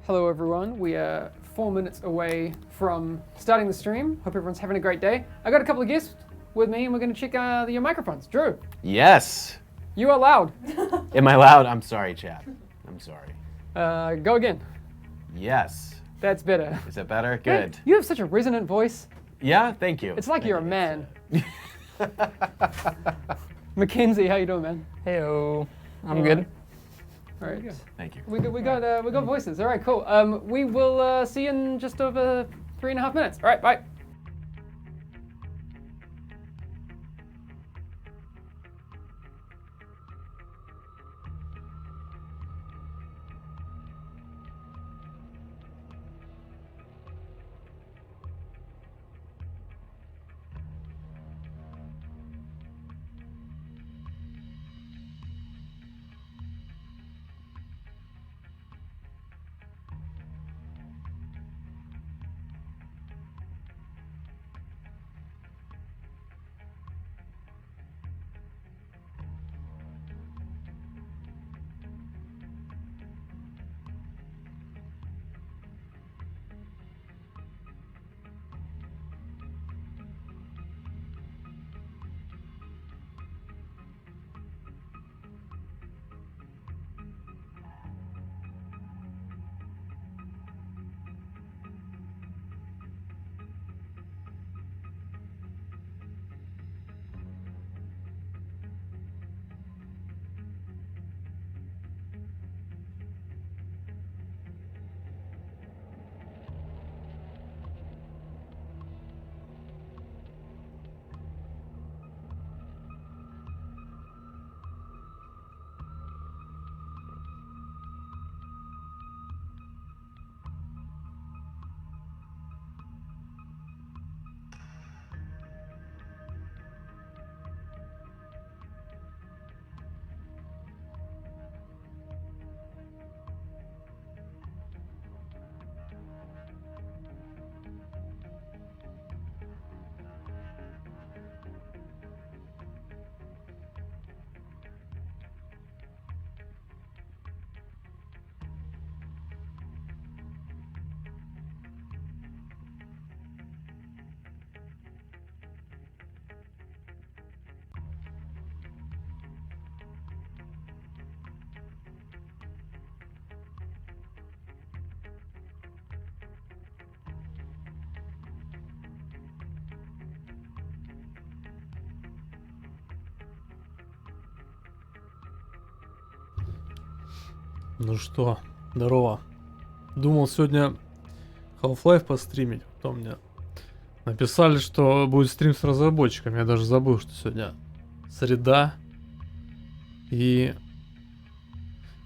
Hello everyone, we are 4 minutes away from starting the stream. Hope everyone's having a great day. I got a couple of guests with me and we're going to check your microphones. Drew. Yes. You are loud. Am I loud? I'm sorry, chat. I'm sorry. Go again. Yes. That's better. Is that better? Good. You have such a resonant voice. Yeah, thank you. It's like you're a man. Mackenzie, how you doing, man? Heyo. I'm good. All right. Thank you. We got voices. All right, cool. We will see you in just over 3.5 minutes. All right, bye. Ну что, здорово. Думал сегодня Half-Life постримить, потом мне написали, что будет стрим с разработчиками. Я даже забыл, что сегодня среда. И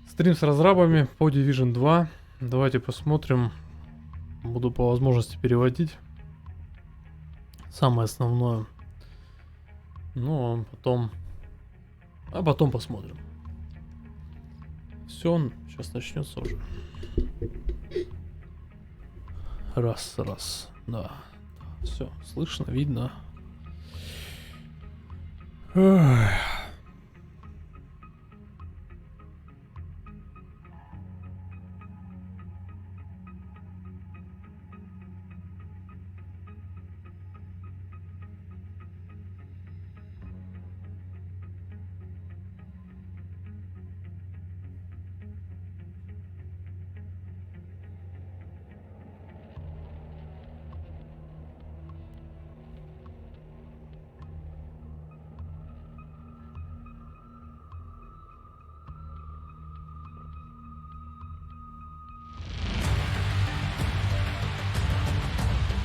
стрим с разрабами по Division 2. Давайте посмотрим. Буду по возможности переводить самое основное. Ну, а потом посмотрим. Все, сейчас начнется уже. Раз. Да. Все, слышно, видно. Эх.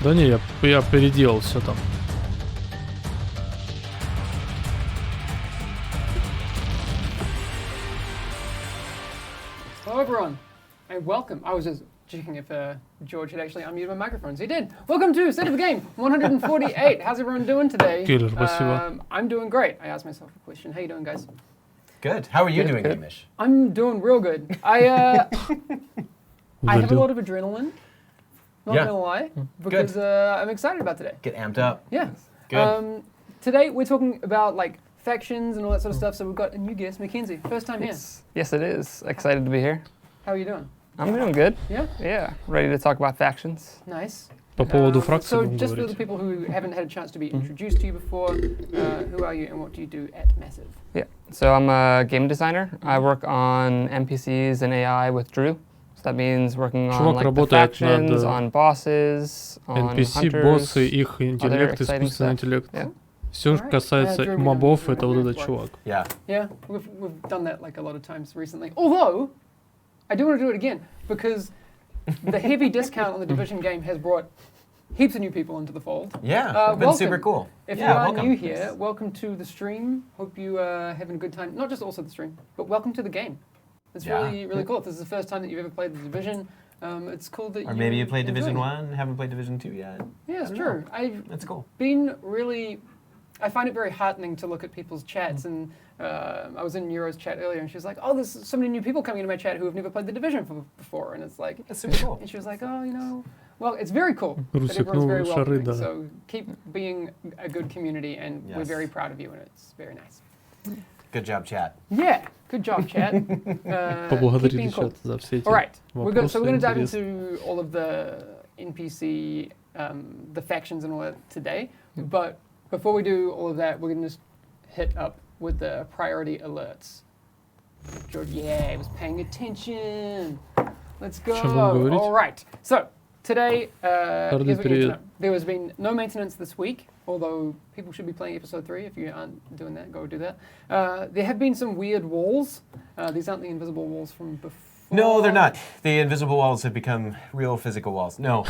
Да не, я переделал все там. Hello everyone, and welcome. I was just checking if George had actually unmuted my microphones. He did. Welcome to State of the Game 148. How's everyone doing today? Killer, спасибо. I'm doing great. I asked myself a question. How you doing, guys? Good. How are you doing, good. Hamish? I'm doing real good. I have a lot of adrenaline. Not Yeah. gonna lie, because I'm excited about today. Get amped up. Yeah. Good. Today we're talking about like factions and all that sort of stuff. So we've got a new guest, Mackenzie. First time here. Yes, it is. Excited to be here. How are you doing? I'm doing good. Yeah? Yeah, ready to talk about factions. Nice. По поводу фракции So будем just for the говорить. people who haven't had a chance to be introduced to you before, who are you and what do you do at Massive? Yeah, so I'm a game designer. I work on NPCs and AI with Drew. So that means working on Чувак like the работает factions, над on bosses, on NPC, hunters. боссы, их интеллект, exciting искусственный stuff. интеллект. Yeah. Все, что Alright. касается Drew, мобов, we это don't вот have этот work. чувак. Yeah. Yeah, we've done that like a lot of times recently. Although, I do want to do it again because the heavy discount on the Division game has brought heaps of new people into the fold. Yeah. It's been super cool. If yeah, you are welcome. new here, welcome to the stream. Hope you are having a good time. Not just also the stream, but welcome to the game. It's Yeah. really cool. If this is the first time that you've ever played the Division, it's cool that Or maybe you played enjoy Division it. 1, haven't played Division 2 yet. Yeah, it's I don't true. know. I've That's cool. been really... I find it very heartening to look at people's chats, and I was in Neuro's chat earlier, and she was like, "Oh, there's so many new people coming into my chat who have never played the Division before," and it's like, That's super cool. and she was like, "Oh, you know, well, it's very cool that Русик, everyone's very ну, шары, welcoming. да. So keep being a good community, and we're Yes. very proud of you, and it's very nice." Good job, chat. Yeah, good job, chat. Keep Поблагодарили being cool. чат за все эти All right, so we're вопросы. going to dive интересные. into all of the NPC, the factions and all that today. But before we do all of that, we're going to just hit up with the priority alerts. George, yeah, he was paying attention. Let's go. Чем будем говорить? All right. So today, here's what you need to привет. know. There has been no maintenance this week, although people should be playing episode 3. If you aren't doing that, go do that. There have been some weird walls. These aren't the invisible walls from before. No, they're not. The invisible walls have become real physical walls. No.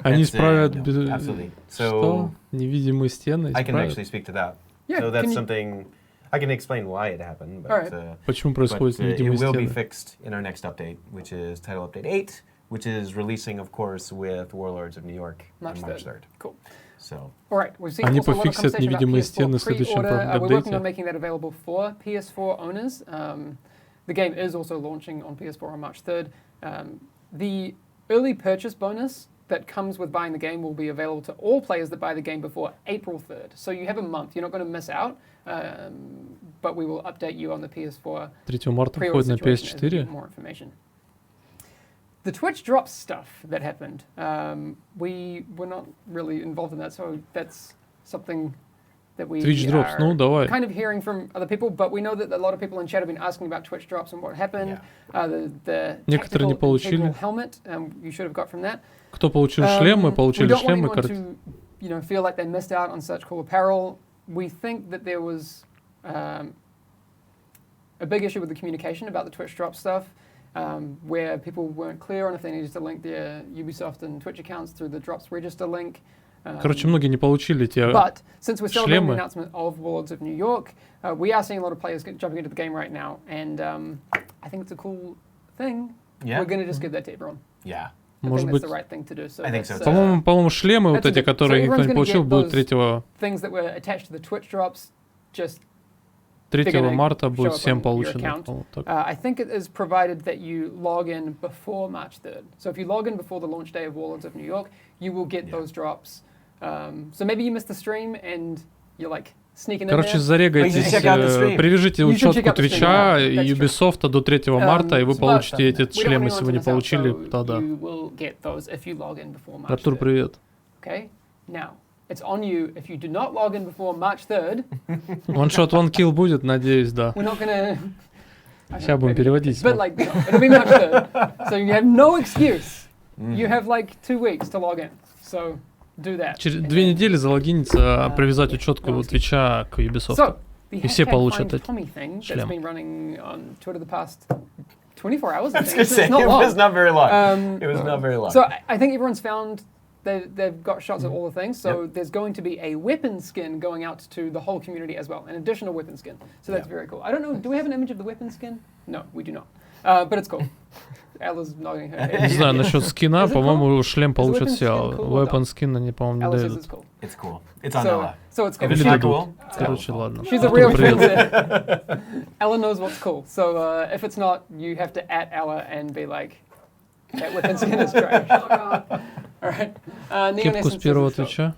Они That's, исправят no, без- absolutely. что? So Невидимые стены I can исправят? actually speak to that. Yeah, So can that's you- something I can explain why it happened, but, Alright. Почему but, происходят it невидимые will be стены? fixed in our next update, which is title update 8, which is releasing, of course, with Warlords of New York March on March 3rd. 3rd. Cool. So All right, we've seen Они also a lot of пофиксят conversation about невидимые PS4 стены в следующем pre-order. We're working апдейте. on making that available for PS4 owners. The game is also launching on PS4 on March 3rd. The early purchase bonus that comes with buying the game will be available to all players that buy the game before April 3rd. So you have a month. You're not going to miss out, but we will update you on the PS4 3 марта pre-order входит на situation as we get PS4. more information. The Twitch drops stuff that happened. We were not really involved in that, so that's something that we Twitch drops, are ну давай. kind of hearing from other people, but we know that a lot of people in chat have been asking about Twitch drops and what happened. The Некоторые не tactical получили. integral helmet you should have got from that. Кто получил шлемы, We получили don't want шлемы, anyone картины. to, feel like they missed out on such cool apparel. We think that there was a big issue with the communication about the Twitch drop stuff, where people weren't clear on if they needed to link their Ubisoft and Twitch accounts through the drops register link. Короче, многие не получили те But since we're celebrating the шлемы. announcement of Warlords of New York, we are seeing a lot of players jumping into the game right now, and I think it's a cool thing. Yeah. We're going to just give that to everyone. Yeah. I Может think that's быть, the right thing to do. So I think so that's, too. по-моему, шлемы вот that's эти, good. которые So никто не everyone's получил, gonna будут get 3 things that were attached to the Twitch drops, just 3 gonna марта show будет up всем on your получено. account. по-моему, так. I think it is provided that you log in before March 3rd. So if you log in before the launch day of Warlords of New York, you will get those drops. So maybe you missed the stream and you're like sneaking in Короче, there. зарегайтесь, check out the stream. привяжите You should check учетку out the stream, Твича yeah, и that's true. Ubisoft до 3 марта, и вы But получите эти we don't want шлемы, anyone если to вы не miss out, получили, so тогда. you will get those if you log in before March Артур, 3rd. привет. Okay? Now, it's on you. If you do not log in before March 3rd, One-shot, one-kill будет, надеюсь, да. we're not gonna... Сейчас будем переводить. But like, it'll be March 3rd. So you have no excuse. You have like 2 weeks to log in. So do that. Через And 2 then- недели залогиниться, привязать учетку Твича к Ubisoft. So, the И все hashtag получат Find эти Tommy thing that's шлем. been running on Twitter the past 24 hours. I was going to say, It's not it long. was not very long. It was not very long. So I think everyone's found they've got shots of all the things. So there's going to be a weapon skin going out to the whole community as well, an additional weapon skin. So that's very cool. I don't know, do we have an image of the weapon skin? No, we do not. But it's cool. Ella's nodding her Не head. знаю, насчет скина, Is it по-моему, шлем получат weapon все, а skin cool or weapon skin они, по-моему, не Ella says дают. it's cool. It's cool. It's on So, Ella. so it's cool. If it's Или not дадут. cool, it's Короче, Ella's ладно. She's a Артур, real привет. trendsetter. Ella knows what's cool. So if it's not, you have to @ Ella and be like, that weapon skin is trash. All right. Neon Кепку Essence с says первого it's cool. Твича.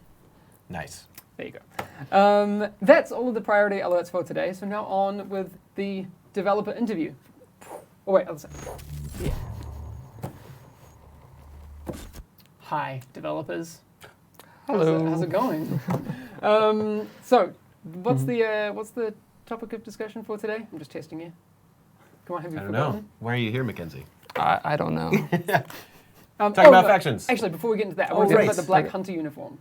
Nice. There you go. That's all of the priority alerts for today. So now on with the developer interview. Oh wait, other side. Yeah. Hi, developers. Hello. How's it going? So, what's the topic of discussion for today? I'm just testing you. Come on, have you I don't know. forgotten? Why are you here, Mackenzie? I don't know. Talking about factions. Actually, before we get into that, I Oh, want to talk right. about the Black Hunter uniform.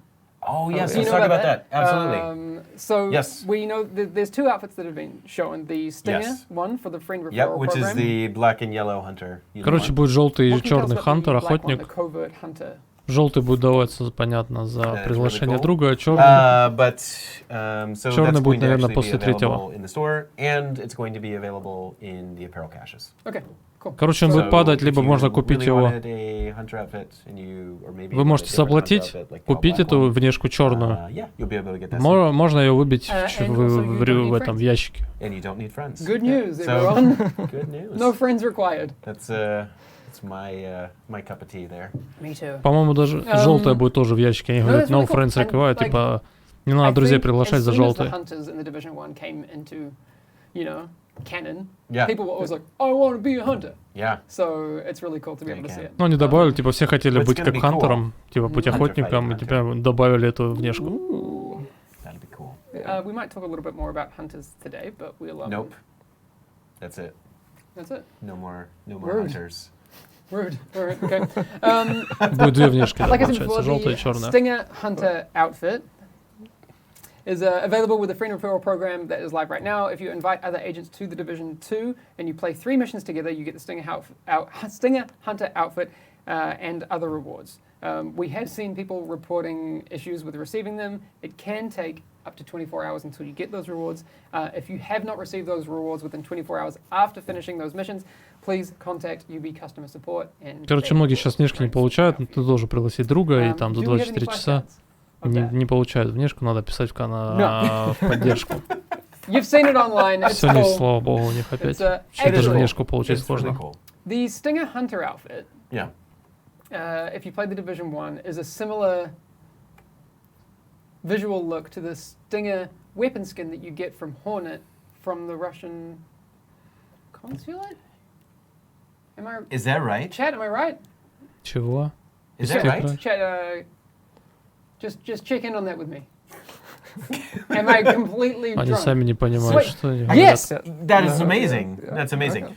Oh, yes, Do you let's know talk about that. Absolutely. So Yes. we know there's two outfits that have been shown. The Stinger Yes. one for the friend referral Yep, which program. is the black and yellow hunter. Короче, будет желтый и What can you tell us черный about хантер, the black one, охотник. the covert hunter? Желтый будет даваться, понятно, за That's приглашение really cool. друга, а черный... So Черный that's будет, going to наверное, actually be после третьего. available in the store, and it's going to be available in the apparel caches. Okay, cool. Короче, он So- будет падать, либо if you можно купить really его. wanted a hunter outfit and you- or maybe Вы you можете want a different заплатить, hunter outfit, like the купить black эту one, внешку черную. yeah, you'll be able to get that soon. Можно ее выбить And also you в don't need этом friends. в ящике. And you don't need friends. Good news, So- everyone. Good news. No friends required. That's my cup of tea there. Me too. По-моему, даже желтая будет тоже в ящике. Они No, говорят, that's no really cool. friends And, required, like, типа, не I надо друзей think приглашать as за soon as the желтые. hunters in the Division 1 came into, canon, Yeah. people were always like, I want to be a hunter. Yeah. So it's really cool to be Yeah, able to you see can. it. Ну, они добавили, типа, все хотели It's быть gonna как be хантером, типа, быть Hunter охотником, и fighting тебя добавили эту внешку. Ooh. That'd be cool. We might talk a little bit more about hunters today, but we'll... Nope. That's it. That's it. No more Rude. hunters. Rude. All right, okay. Будет две внешки, да, Like I said получается, before, желтая и the черная. Stinger Hunter outfit is available with the friend referral program that is live right now. If you invite other agents to the Division 2 and you play 3 missions together, you get the Stinger Hunter outfit and other rewards. We have seen people reporting issues with receiving them. It can take up to 24 hours until you get those rewards. If you have not received those rewards within 24 hours after finishing those missions, please contact UB Customer Support. And Короче, многие сейчас внешки не получают, но ты должен пригласить друга, и там за 24 часа не получают внешку, надо писать в поддержку. You've seen it online. It's Сегодня, cool. слава богу, у них опять. It's, Сейчас даже actually- внешку получить It's really сложно. cool. The Stinger Hunter outfit, Yeah. if you play the Division 1, is a similar visual look to the Stinger weapon skin that you get from Hornet from the Russian consulate? Am I... Is that right? Chat, am I right? Чего? Is that Скидка. right? Chat, just check in on that with me. Am I completely Они drunk? сами не понимают, Sweet. что они Yes! говорят. That is amazing. That's amazing.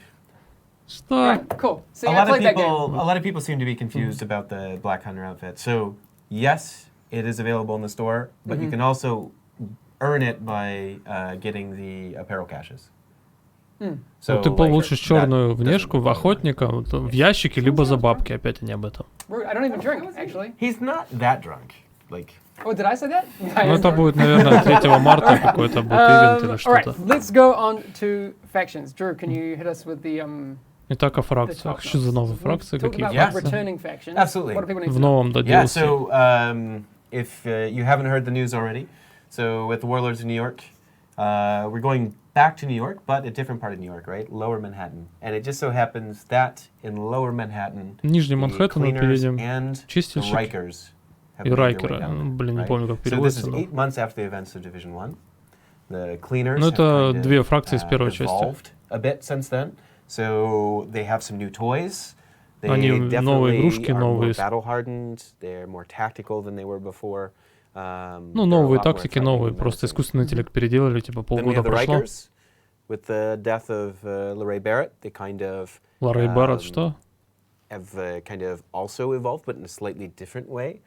Что? Right, cool. See, A I lot of played that people, game. a lot of people seem to be confused about the Black Hunter outfit. So yes, it is available in the store, but you can also earn it by getting the apparel caches. So, Ты like, получишь that черную doesn't внешку в require- охотника вот, в ящике, либо за бабки, опять они об этом. Rude. I don't even drink, actually. He's not that drunk. Like, Oh, did I say that? Ну, это будет, наверное, 3 марта какой-то будет ивент или all right, что-то. let's go on to factions. Drew, can you hit us with the Итак, о фракциях. Что за новые фракции? Talk Какие about Yeah. фракции? returning factions. Absolutely. What do people need В to know? новом, да, yeah. DLC. So if you haven't heard the news already, so with the Warlords of New York, we're going back to New York, but a different part of New York, right? Lower Manhattan, and it just so happens that in Lower Manhattan, Нижний the Манхэттен мы cleaners перейдем. and the Чистильщики Rikers have и made their way райкеры. down, Блин, не right? помню, как So this is переводится. но- 8 months after the events of Division 1. The cleaners Ну, have это kind of, две фракции из первой части. evolved a bit since then. So they have some new toys. They Они новые definitely игрушки, are more новые battle hardened. They're more tactical than they were before. Ну, новые тактики, новые. Просто искусственный интеллект переделали, типа Then we полгода have the прошло. Rikers. With the death of Larray Barrett, they kind of Лара и Барретт, что? have kind of also evolved, but in a slightly different way.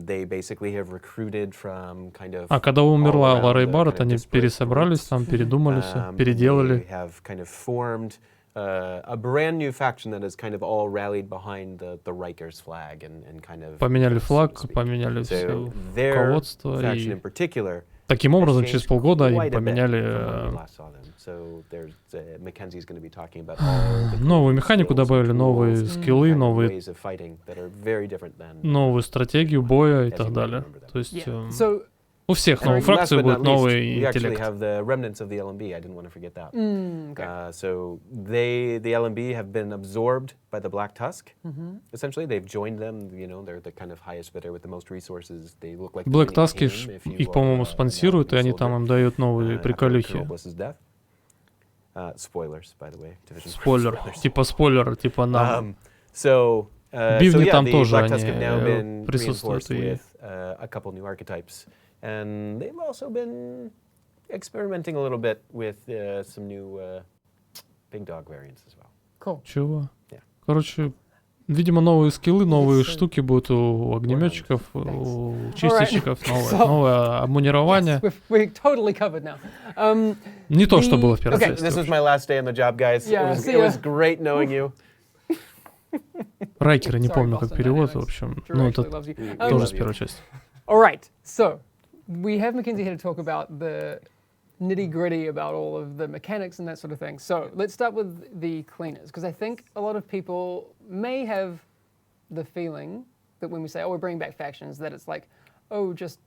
They basically have recruited from kind of А когда all умерла around Лара и the Барретт, kind of они disparate пересобрались, groups. там передумали все, They переделали. have kind of formed a brand new faction that has kind of all rallied behind the Rikers flag and kind of Поменяли so to флаг, speak. поменяли So все their руководство. faction И in particular таким has образом, changed через полгода им quite a bit поменяли from when we last saw them. So there's Mackenzie's going to be talking about all the новую cool механику, skills, добавили новые tools, скиллы, kind of новые, ways of fighting that are very different than новую стратегию боя и as you так might далее. remember them. То есть Yeah. So, у всех And новых last фракций but будет not least, новый we actually интеллект. have the remnants of the LMB. I didn't want to forget that. okay. So the LMB have been absorbed by the Black Tusk. Essentially, they've joined them. You know, they're the kind of highest bidder with the most resources. They look like the Black winning Таски team if you их, are по-моему, an спонсируют, и они soldier, там им дают новые after приколюхи. Colonel Bliss's death. Spoilers, by the way. Division Спойлер. spoilers. Типа спойлер, типа нам. So Бивни там the тоже Black Tusk have now они been присутствуют. reinforced И with a couple new archetypes. And they've also been experimenting a little bit with some new big dog variants as well. Cool. чего? Yeah. Короче, видимо, новые скиллы, новые Yes, штуки будут у огнеметчиков, у чистильщиков, новое обмунирование. We're totally covered now. Не то, что было в первой Okay. части. This was my last day on the job, guys. Yeah, it see was ya. great knowing you. Райкеры, не Sorry, помню, как Boston, перевод, в anyways. общем. Drew Ну, actually это loves you. We тоже love с you. первой части. All right, so we have Mackenzie here to talk about the nitty-gritty about all of the mechanics and that sort of thing. So let's start with the cleaners, because I think a lot of people may have the feeling that when we say, oh, we're bringing back factions, that it's like, oh, just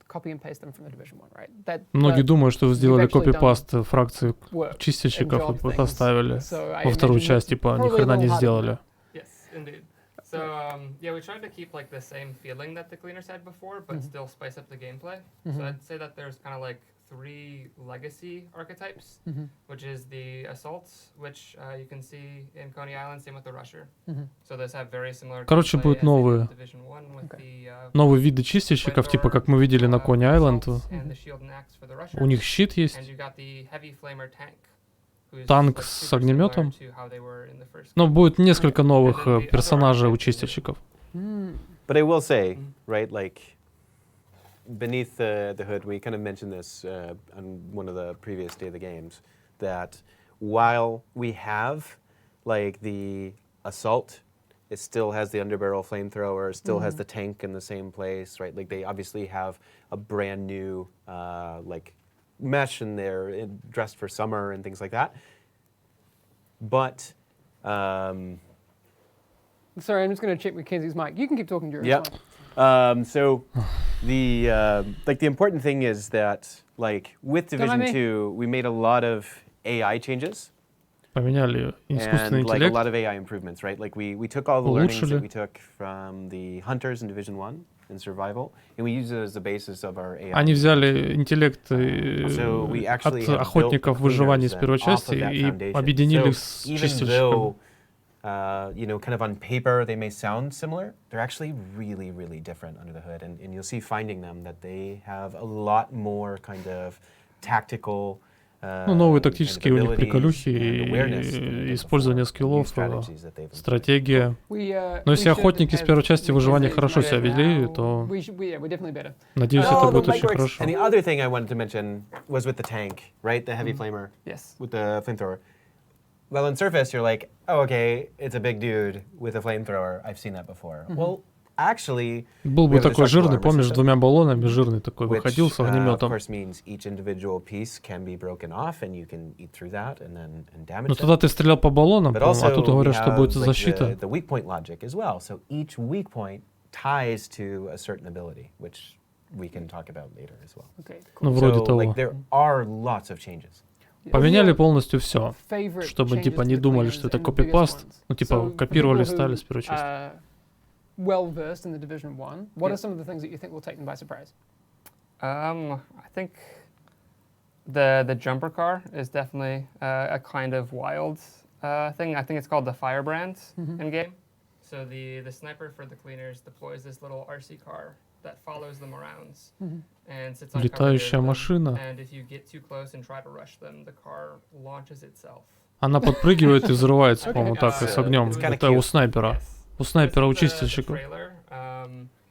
copy and paste them from the Division 1, right? Многие думают, что вы сделали actually копипаст фракции work чистильщиков and и job things. поставили So I во вторую imagine часть, it's типа, ни probably a хрена не little harder than сделали. that. Yes, indeed. So yeah, we tried to keep like the same feeling that the cleaners had before, but still spice up the gameplay. So I'd say that there's kind of like 3 legacy archetypes, which is the assaults, which you can see in Coney Island, same with the rusher. So those have very similar. Короче, gameplay будут as they did новые. in Division 1 with the, Новые виды чистильщиков, типа, как мы видели на Кони Айленд. and the shield and axe for the rusher. У них щит есть. And you got the heavy flamer tank. who's, Танк like, с super огнеметом. similar to how they were in the first Но game. будет несколько новых And then the персонажей other у archetypes is- чистильщиков. But I will say, right, like beneath the hood, we kind of mentioned this on one of the previous Day of the Games, that while we have like the assault, it still has the underbarrel flamethrower, still has the tank in the same place, right? Like they obviously have a brand new like mesh in there, dressed for summer and things like that. But Sorry, I'm just going to check Mackenzie's mic. You can keep talking during Yep. this one. So the like the important thing is that like with Division me. 2, we made a lot of AI changes Поменяли искусственный and like a интеллект. lot of AI improvements, right? Like we took all the learnings Улучшили. that we took from the hunters in Division 1 in survival, and we use it as the basis of our AI. Они взяли интеллект So we от actually have built охотников the выживания cleaners с первой then off части of that и foundation. объединили So с even чистильщиком. though, you know, kind of on paper they may sound similar, they're actually really, really different under the hood. And you'll see finding them that they have a lot more kind of tactical Ну, новые kind of тактические у них abilities приколюхи and awareness than they и did использование before, new скиллов, strategies that they've implemented. стратегия. Но Но если охотники с первой части выживания хорошо себя вели, то we're definitely better. надеюсь, Oh, это the будет mic очень works. хорошо. And the other thing I wanted to mention was with the tank, right? The heavy flamer Yes. with the flamethrower. Well, on surface, you're like, oh, okay, it's a big dude with a flamethrower. I've seen that before. Well, actually, Был we бы have a такой destructible жирный, armor помнишь, с system, 2 баллонами жирный такой, which, выходил с of огнеметом. course, means each individual piece can be broken off, and you can eat through that and then and damage Ну them. тогда ты стрелял по баллонам, But по-моему, а also, тут we говорят, что have будет like, защита. the weak point logic as well. So each weak point ties to a certain ability, which we can talk about later as well. Okay, Ну, cool. вроде So, того. like, there are lots of changes. Поменяли полностью все, Favorite чтобы changes типа to не the думали, cleaners что это and the biggest копипаст. ones? Ну типа So, for копировали, people who, ставили с первой части. Well versed in the Division 1, what are some of the things that you think will take them by surprise? I think the jumper car is definitely a kind of wild thing. I think it's called the Firebrand in game. So the sniper for the cleaners deploys this little RC car that follows them around and sits on cover near Летающая them. машина. And if you get too close and try to rush them, the car launches itself. Она подпрыгивает и взрывается, по-моему, так, и с So, огнем. it's kinda Это у cute. снайпера. Yes. У снайпера, у This is the чистильщика. trailer.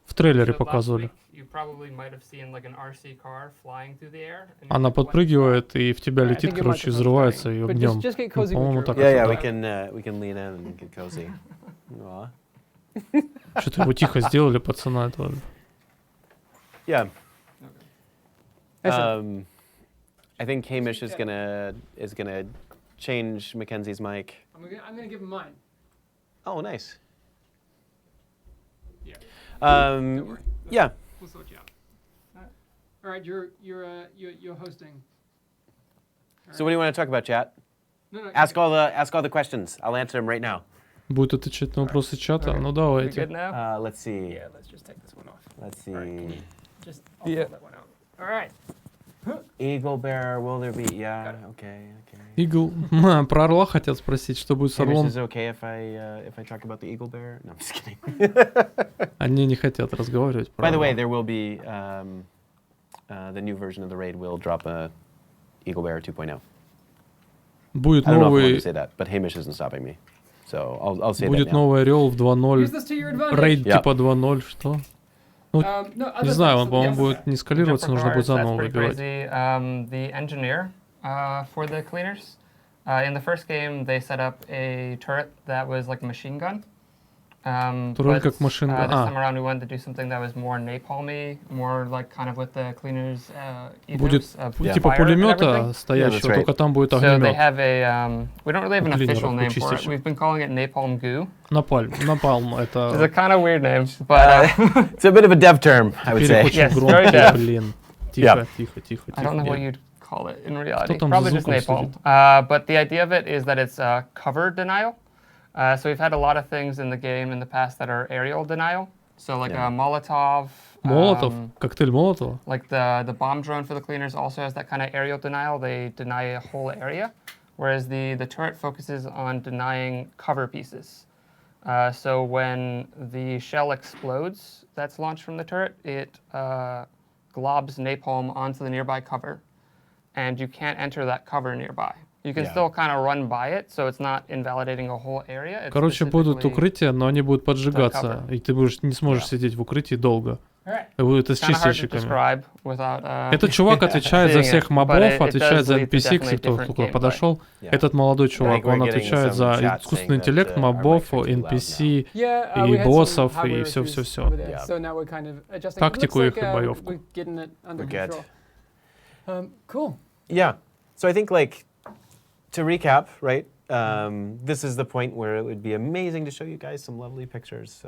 В трейлере So last показывали. week, you probably might have seen like an RC car flying through the air. And Она when it's подпрыгивает и в тебя I летит, think your короче, и microphone's взрывается dying. и But огнем. just get Ну, cozy with по-моему, your так Yeah, это yeah, да. we can lean in and get cozy. Aw. Что-то его тихо сделали, пацана этого. Yeah. Excellent. I think Hamish is gonna change Mackenzie's mic. I'm gonna give him mine. Oh, nice. Yeah. Don't worry. Yeah. We'll sort you out. All right, you're hosting. So what do you want to talk about, chat? No, Ask all the questions. I'll answer them right now. Будет отвечать на вопросы чата? Ну We good давайте. now? Let's see. Yeah, let's just take this one off. Let's see. All right, can you just Yeah. fold that one out. All right. Eagle Bear, will there be? Yeah, okay. Игл. Про орла хотят спросить, что будет с Hamish, орлом. is it okay if I talk about the Eagle Bear? No, I'm just kidding. Они не хотят разговаривать про By the way, орла. there will be the new version of the raid will drop a Eagle Bear 2.0. Будет I don't know if I want новый, to say that, but Hamish isn't stopping me, so I'll say будет that now. новый орел в 2.0. Use this to your advantage. Рейд Yeah. типа 2.0, что? No, Не other знаю, stuff, он, so по-моему, yes. будет не скалироваться, нужно будет Jumper заново cars, that's выбирать. pretty crazy. The engineer for the cleaners. In the first game, they set up a turret that was like a machine gun. Турель как machine gun. This time around, we wanted to do something that was more napalmy, more like kind of with the cleaners Будет ethos of типа fire and пулемета everything. стоящего, right. только там будет So they огнемет. have a, we don't really have an official Клинеров, name for it. чистящих. We've been calling it napalm goo. Напалм, It's a это kind of weird name, but It's a bit of a dev term, I would say. переход очень Yes, very громкий, deaf. блин. Yeah. Тихо. I don't know what you'd call it in reality. там Probably за just звуком napalm. But the idea of it is that it's cover denial. So we've had a lot of things in the game in the past that are aerial denial. So like Yeah. a Molotov. Молотов? Коктейль Молотова? Like the bomb drone for the cleaners also has that kind of aerial denial. They deny a whole area, whereas the turret focuses on denying cover pieces. So when the shell explodes that's launched from the turret, it globs napalm onto the nearby cover, and you can't enter that cover nearby. You can Yeah. still kind of run by it, so it's not invalidating a whole area. It's Короче, будут specifically укрытия, но они будут поджигаться, cover. и ты будешь, не сможешь Yeah. сидеть в укрытии долго. Alright. Это с kind of hard to чистильщиками. describe without. Этот чувак отвечает за seeing всех it, мобов, but it отвечает does за lead to NPC, definitely кто different только gameplay. подошел. Yeah. Этот молодой чувак, we're он getting отвечает some за chat искусственный saying that, интеллект, our мобов, mics are too loud NPC. Yeah, И we had some боссов, и hardware всё, issues всё, всё. over there, Yeah. So now we're kind of adjusting. Тактику Looks их и like, боевку. we're getting it under We're good. control. Cool. Yeah. So I think, like, to recap, right? This is the point where it would be amazing to show you guys some lovely pictures.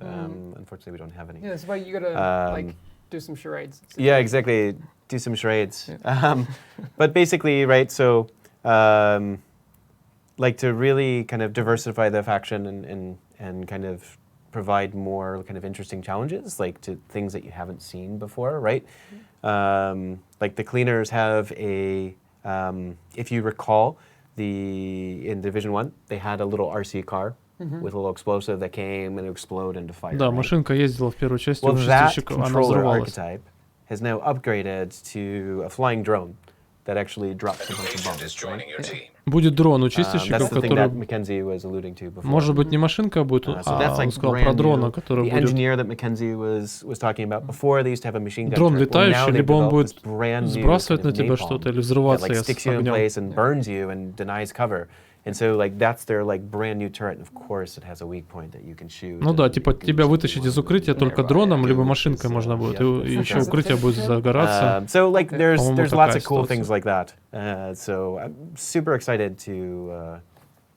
Unfortunately, we don't have any. Yeah, that's why you gotta like Um, do some charades. Yeah, exactly. Do some charades. But basically, right, so like to really kind of diversify the faction and kind of provide more kind of interesting challenges, like to things that you haven't seen before, right? Like the cleaners have a, if you recall, in Division 1, they had a little RC car with a little explosive that came and explode into fire. Да, right? машинка ездила в первой части Well, у that чистильщиков, она controller взрывалась. archetype has now upgraded to a flying drone that actually drops a bunch of bombs. Right? Будет дрон у That's чистильщиков, the thing that который, Mackenzie was alluding to before. может быть, не машинка будет, So а that's он like сказал brand про дрона, new. который The будет... engineer that Mackenzie was talking about before, they used to have a machine gun. Дрон turret. Well, now летающий, they've либо он developed будет this brand new сбрасывать kind на of тебя napalm что-то или that взрываться like с sticks you in огнем. place and burns you and denies cover. And so like that's their like brand new turret, and of course it has a weak point that you can shoot. Ну да, and типа you can тебя do вытащить something из укрытия nearby. только дроном, либо Which машинкой is, можно будет. yeah, И еще fantastic. укрытие будет загораться. So like there's По-моему, lots такая of cool ситуация. things like that. So I'm super excited to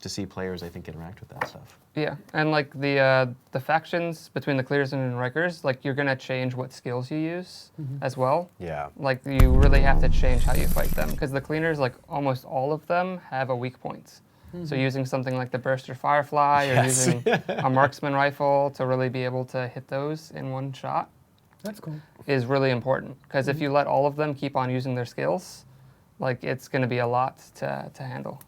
see players, I think, interact with that stuff. Yeah, and like the factions between the cleaners and Rikers, like you're gonna change what skills you use as well. Yeah. Like you really have to change how you fight them because the cleaners, like almost all of them, have a weak point. So using something like the Burster Firefly or Yes. using a marksman rifle to really be able to hit those in one shot That's cool. is really important because if you let all of them keep on using their skills, like it's going to be a lot to handle.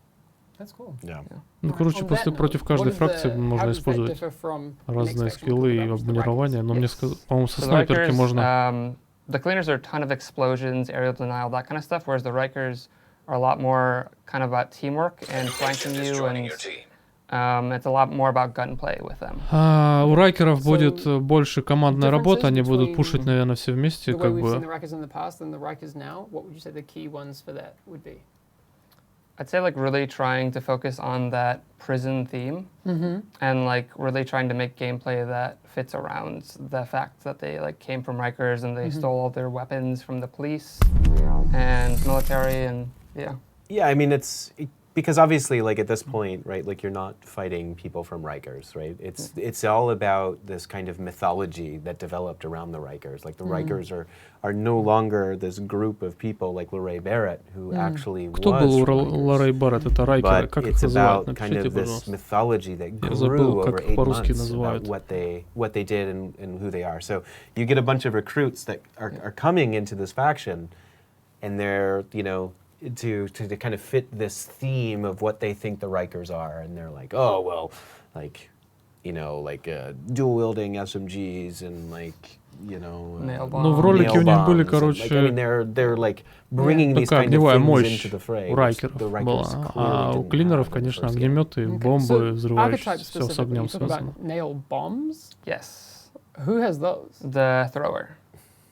That's cool. Yeah. Ну, короче, On после that против note, каждой what is фракции how можно does that использовать differ from the разные next faction скиллы we'll и talk about, which is the обмундирование. Но мне, Rikers? по-моему, со So the снайперки Rikers, можно... the cleaners are a ton of explosions, aerial denial, that kind of stuff, whereas the Rikers are a lot more kind of about teamwork and flanking you, and it's a lot more about gunplay with them. У райкеров So, будет больше командная работа, они будут between пушить, наверное, все вместе, The way как we've seen бы... the Rikers in the past and the Rikers now, what would you say the key ones for that would be? I'd say like really trying to focus on that prison theme and like really trying to make gameplay that fits around the fact that they like came from Rikers and they stole all their weapons from the police and military and yeah. Yeah, I mean, because obviously, like at this point, right, like you're not fighting people from Rikers, right? It's all about this kind of mythology that developed around the Rikers. Like the Rikers are no longer this group of people like Lorraine Barrett who actually Кто was был from у Лорей Барретт? Это райкеры. But Как их it's называют? about kind Напишите, of this пожалуйста. mythology that Я забыл, grew over как 8 по-русски months about называют. what they did and who they are. So you get a bunch of recruits that are coming into this faction, and they're, you know, to kind of fit this theme of what they think the Rikers are, and they're like, oh well, like, you know, like dual wielding SMGs and like, you know, Nail Ну, в bomb. ролике у них nail были, bombs, and, короче, like, I mean, they're like bringing these такая kind of огневая things мощь into the fray. у which райкеров the Rikers была. clearly А у didn't клинеров, have in the конечно, first game. огнеметы, Okay, бомбы, so взрывающиеся, archetype все с specifically, огнем you talk связано. about nail bombs. Yes. Who has those? The thrower.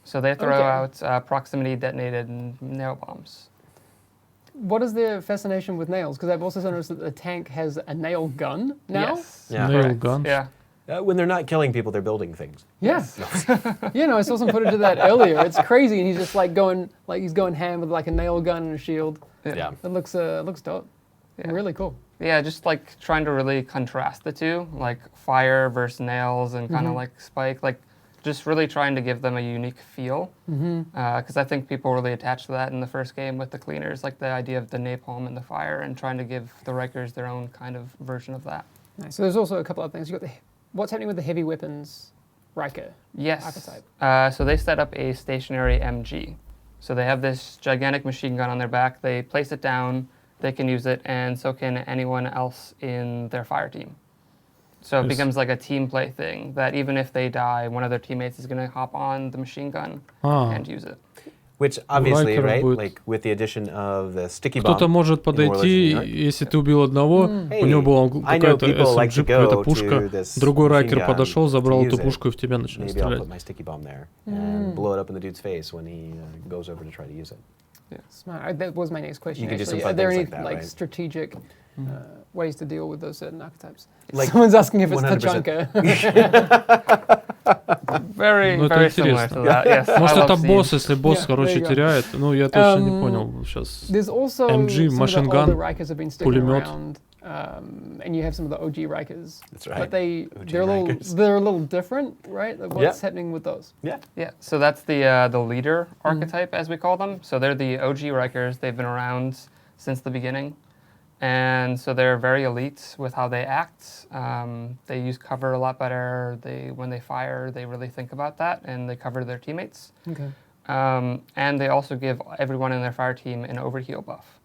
So they throw Okay. out proximity detonated nail bombs. What is their fascination with nails? Because I've also noticed that the tank has a nail gun now. Yes. Yeah. Nail Correct. guns. Yeah. When they're not killing people, they're building things. Yeah. Yeah, no, I saw some footage of that earlier. It's crazy, and he's just like he's going ham with like a nail gun and a shield. Yeah. It looks dope. Yeah. Really cool. Yeah, just like trying to really contrast the two, like fire versus nails and kind of like spike, like just really trying to give them a unique feel. Because I think people really attached to that in the first game with the cleaners, like the idea of the napalm and the fire, and trying to give the Rikers their own kind of version of that. Nice. So there's also a couple of things. You got what's happening with the heavy weapons Riker Yes. archetype? So they set up a stationary MG. So they have this gigantic machine gun on their back. They place it down. They can use it, and so can anyone else in their fire team. So it Yes. becomes like a team play thing, that even if they die, one of their teammates is going to hop on the machine gun А, and use it. Which obviously, Rikers right, будет- like with the addition of the sticky bomb. кто-то может подойти, Warlords of New York. если ты убил одного, у него была I know какая-то people like to SMG, какая-то go пушка, to this другой machine райкер gun подошел, to забрал use эту it. пушку и в тебя начинает Maybe I'll стрелять. put my sticky bomb there and blow it up in the dude's face when he goes over to try to use it. Smart. That was my next question. You can do some Actually, fun are there things any like that, right? strategic ways to deal with those certain archetypes? Like Someone's asking if it's 100%. Tachanka. Very, Ну, это very similar интересно. to that. Yes. Может, I это love босс, seeds. если босс, Yeah, короче, there you go. теряет. Ну, я точно не Um, понял сейчас. There's also MG, some machine of the older gun, Rikers have been sticking пулемет. around, and you have some of the OG Rikers. That's right. But OG Rikers. they're a little different, right? Like, what's happening with those? Yeah. Yeah, so that's the leader archetype, as we call them. So they're the OG Rikers. They've been around since the beginning. And so they're very elite with how they act. They use cover a lot better. When they fire, they really think about that, and they cover their teammates. Okay. And they also give everyone in their fire team an overheal buff.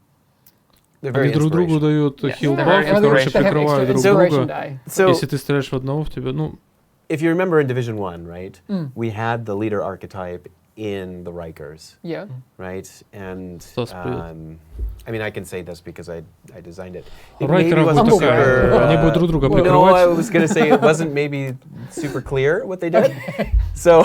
They're very Они друг другу inspirational. дают Yes, хил they're баф, very и, короче, inspirational. They have прикрывают extra друг inspiration друга. die. So Если ты стреляешь в одного, в тебя, ну, if you remember in Division 1, right, we had the leader archetype in the Rikers, Yeah. right? And Стас, привет. I mean, I can say this because I designed it. У It maybe райкеров wasn't будет такая, super, они будут друг друга no, I прикрывать. was going to say it wasn't maybe super clear what they did. So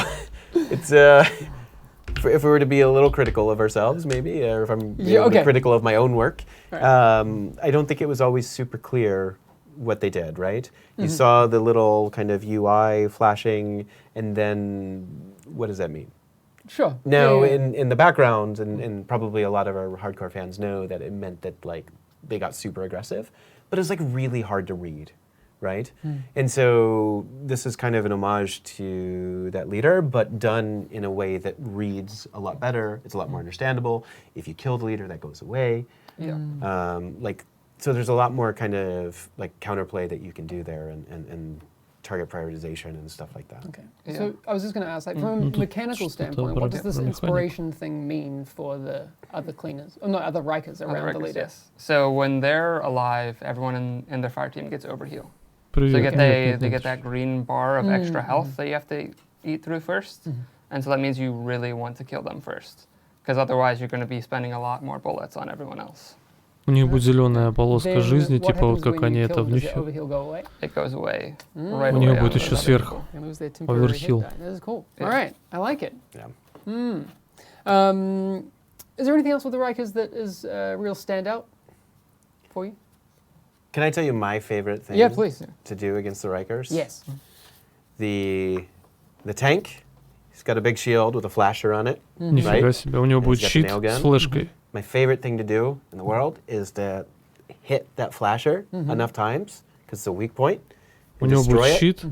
it's if we were to be a little critical of ourselves, maybe, or if I'm Yeah, a bit okay. critical of my own work, Right. I don't think it was always super clear what they did, right? You saw the little kind of UI flashing, and then what does that mean? Sure. Now, Yeah, yeah. in the background, and probably a lot of our hardcore fans know that it meant that like they got super aggressive, but it was like really hard to read, right? And so this is kind of an homage to that leader, but done in a way that reads a lot better. It's a lot more understandable. If you kill the leader, that goes away. Yeah. So there's a lot more kind of like counterplay that you can do there, and target prioritization and stuff like that. Okay. Yeah. So I was just going to ask, like, from a Ну, тут mechanical что-то standpoint, what does this про механику. inspiration thing mean for the other cleaners? Oh, no, other Rikers Other around the Rikers, leader. yes. So when they're alive, everyone in their fire team gets overheal. So Привет. they get that green bar of extra health that you have to eat through first. And so that means you really want to kill them first. Because otherwise you're going to be spending a lot more bullets on everyone else. У них будет зеленая полоска Then жизни, what типа вот happens как when you они kill это them? Does the внюхивают. overheal go away? It goes away right У away. него on будет those еще other сверху. people. They lose their temporary hit Overheal. die. That is cool. Yeah. All right. I like it. Yeah. Is there anything else with the Rikers that is a real standout for you? Can I tell you my favorite thing? Yeah, please. To do against the Rikers? Yes. The tank. He's got a big shield with a flasher on it. Нифига Right? себе, у него And будет he's got the щит nail с gun. флешкой. My favorite thing to do in the world is to hit that flasher enough times because it's a weak point. У And него destroy будет it, щит,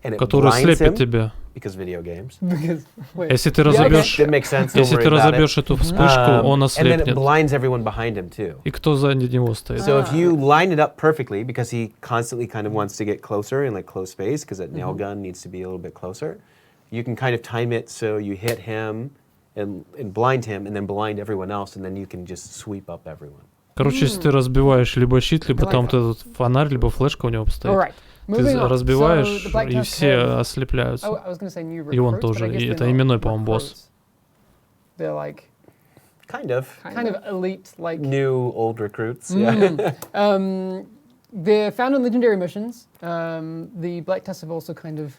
and it который blinds слепит him тебя. because video games. Because, wait. Если ты Yeah, okay. разобьешь, That makes sense. Don't если worry ты about it. разобьешь эту вспышку, он And then it ослепнет. blinds everyone behind him too. И кто сзади него стоит? So if you line it up perfectly, because he constantly kind of wants to get closer in like close space, because that nail gun needs to be a little bit closer, you can kind of time it so you hit him, and blind him, and then blind everyone else, and then you can just sweep up everyone. Короче, если ты разбиваешь либо щит, либо там вот этот фонарь, либо флешка у него постоит, All right. ты Moving on. разбиваешь, So, the Black и Tusk все has- ослепляются. I was going to say new recruits, И он but I тоже, guess и they're это not именной, по-моему, босс. recruits. They're like Kind of. kind of elite, like New, old recruits. Yeah. they're found in legendary missions. The Black Tusk have also kind of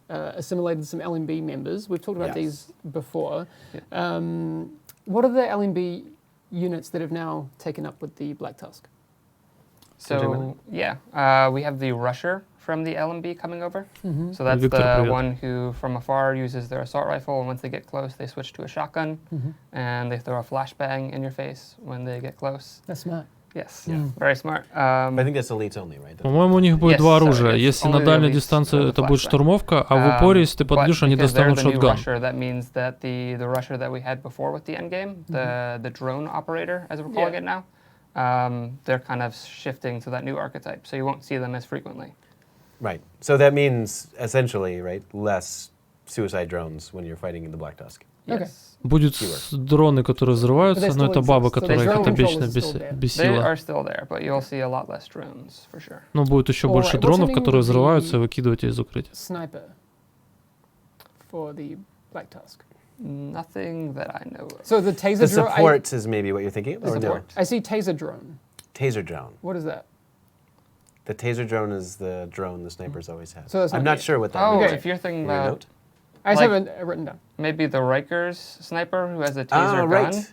assimilated some LMB members. We've talked about Yes. these before. What are the LMB units that have now taken up with the Black Tusk? So we have the rusher from the LMB coming over. So that's Victor, the привет. one who from afar uses their assault rifle, and once they get close, they switch to a shotgun, and they throw a flashbang in your face when they get close. That's smart. Yes, very smart. I think that's elites only, right? По-моему, у них будет Yes, два so оружия. it's Если на only дальней released дистанции with это the будет flashbang. штурмовка, а в упоре, если ты But подбьешь, они because they're достанут the new шотган. rusher, that means that the rusher that we had before with the endgame, the drone operator, as we're calling Yeah. it now, they're kind of shifting to that new archetype, so you won't see them as frequently. Right. So that means essentially, right, less suicide drones when you're fighting in the Black Tusk. Okay. Yes. Будет дроны, которые взрываются, But they но still это баба, exist. So которая the их drone это control вечно is still there. They бесила. are still there, but you'll see a lot less drones for sure. Но будет еще больше Alright, what's дронов, happening которые with the- взрываются и выкидывают из укрытия. Sniper for the Black Tusk. Nothing that I know of. So the taser The drone. support is maybe what you're thinking of? The Or no? support? I see taser drone. Taser drone. What is that? The taser drone is the drone the snipers always have. So that's I'm not not yet. sure what that Oh, means. if you're thinking In your about note? I just Like- have it written down. maybe the Rikers sniper who has a taser Ah, right. gun,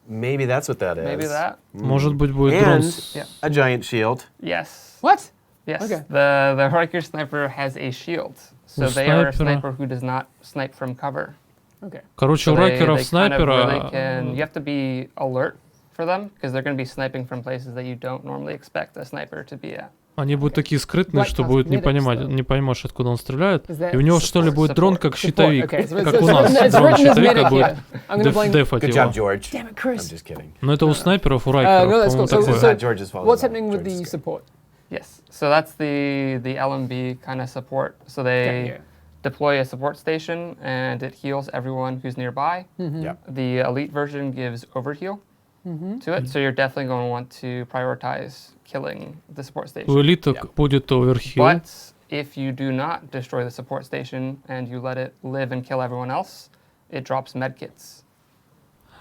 Maybe that's what that is. maybe that. Может быть, будет дрон And с... Yeah. a giant shield. Yes. What? Yes. Okay. The Riker sniper has a shield, so У they are a снайпера. sniper who does not snipe from cover. Okay. Короче, у So ракеров they kind of really снайпера... can, you have to be alert for them because they're going to be sniping from places that you don't normally expect a sniper to be at. Они будут такие скрытные, Black что Tusk будет не medics, понимать, though. не поймешь, откуда он стреляет. Is that И у него что ли support? будет дрон как Support, щитовик, okay, so it's- как it's у нас. written- it's Дрон written as щитовик, medic, а будет yeah. I'm gonna blame. дефать Good его. job, George. Damn it, I'm Chris. just kidding. Но это у снайперов, у No, райкеров, that's по-моему, cool. It's So- такое. not George's fault. What's at all. happening with George is the good. support? Yes. So that's the LMB kind of support. So they Yeah. deploy a support station and it heals everyone who's nearby. Yeah. The elite version gives overheal to it, so you're definitely going to want to prioritize killing the support У station. элиток будет оверхилл. But if you do not destroy the support station and you let it live and kill everyone else, it drops medkits.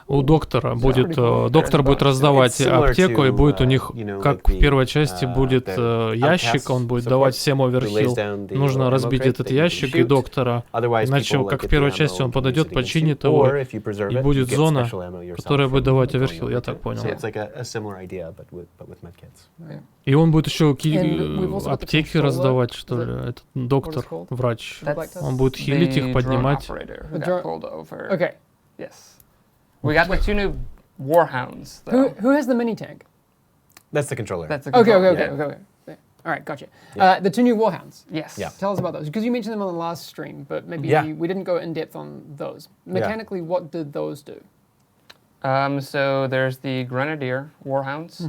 У доктора будет, pretty cool. доктор будет раздавать It's similar аптеку, и to, будет у них, you know, как like в первой the, части будет the ящик, он будет давать support всем who lays оверхилл. down the Нужно ammo разбить crate этот that you can ящик и shoot. доктора. Otherwise, Иначе, people, like, как в get the первой ammo части, он and use подойдет, it against починит you. его, Or if you preserve и it, будет you get зона, special ammo yourself которая будет from давать going оверхилл, я over так it. понял. So it's like a similar idea, but with medkits. И он будет еще And we've also got the аптеки controller. раздавать, что Is ли, it- этот доктор, called? врач. The Black Tusk? Он будет хилить их, The поднимать. drone operator The who drone- got pulled over. Okay. Yes. We got the two new warhounds, Who though. who has the mini tank? That's the controller. That's a Okay, control, okay, yeah. okay, okay. Yeah. All right, gotcha. Yeah. The two new warhounds. Yes. Yeah. Tell us about those because you mentioned them on the last stream, but maybe Yeah. we didn't go in depth on those. Mechanically, what did those do? So there's the Grenadier Warhounds.